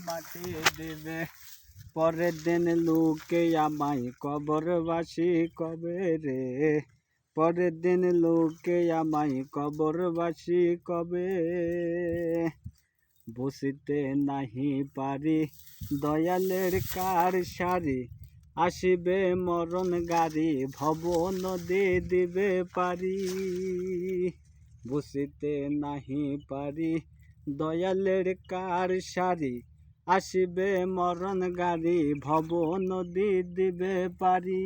মাটি দিবে। পরের দিন লোকে আমায় কবরবাসী কবে রে, পরের দিন লোকে আমায় কবরবাসী কবে। বুঝিতে নাহি পারি দয়ালের কার সারি, আসিবে মরণ গাড়ি ভব নদী দিবে পারি। বুঝিতে নাহি পারি দয়ালের কার সারি, আসিবে মরণ গাড়ি ভব নদী দিবে পারি।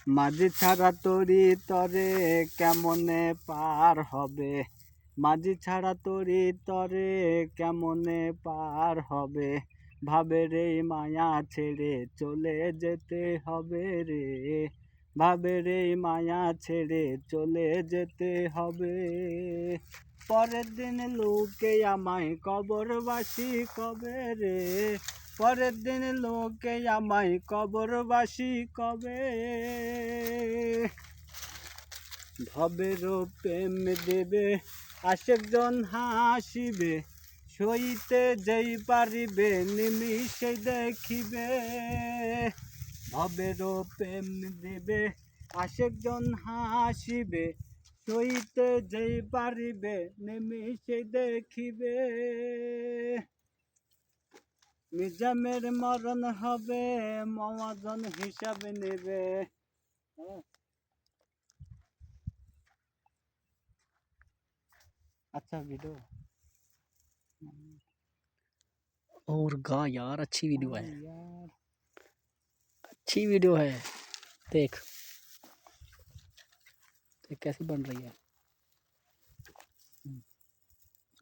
মাঝি ছাড়া তরি তরে কেমনে পার হবে, মাঝি ছাড়া তরি তরে কেমনে পার হবে। ভাবে রে মায়া ছেড়ে চলে যেতে হবে রে, ভাবে রে মায়া ছেড়ে চলে যেতে হবে। পরের দিন লোকে আমায় কবরবাসী কবে রে, পরের দিন লোকে আমায় কবরবাসী কবে। ভবেরও প্রেম দেবে আশেকজন হাসিবে, সইতে যেই পারিবে নিমিষে দেখিবে। ভবেরও প্রেম দেবে আশেকজন হাসিবে, সইতে যেই পারিবে নিমিষে দেখিবে। নিজামের মরণ হবে মহাজন হিসাবে নেবে। अच्छा वीडियो और गा यार, अच्छी वीडियो है, यार अच्छी वीडियो है। देख देख कैसी बन रही है।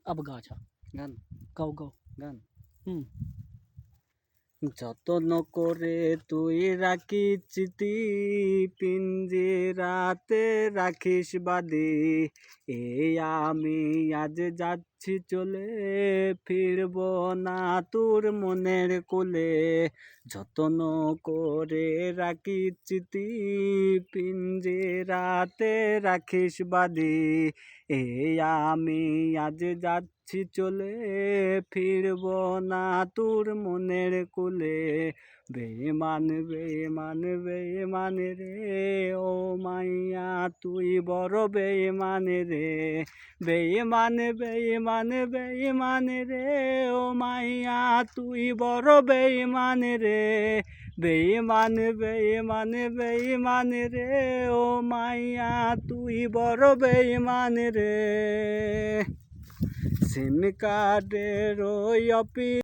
अब गा। अच्छा गान गाओ गाओ। गान हम्म যতন করে তুই রাখিস স্মৃতি, পিঞ্জিরাতে রাখিস বাঁধি। এই আমি আজ যাচ্ছি চলে, ফিরব না তোর মনের কোলে। যতন করে রাখিস স্মৃতি, পিঞ্জিরাতে রাখিস বাঁধি। এই আমি আজ যাচ্ছি চলে, ফিরব না তোর মনের কোলে। বেঈমান বেঈমান বেঈমান রে ও মাইয়া তুই বড় বেঈমান রে, বেঈমান বেঈমান বেঈমান রে ও মাইয়া তুই বড় বেঈমান রে। বেঈমান বেঈমান বেঈমান রে ও মাইয়া তুই বড় বেঈমান রে। সিম কার্ডের ওই অফিস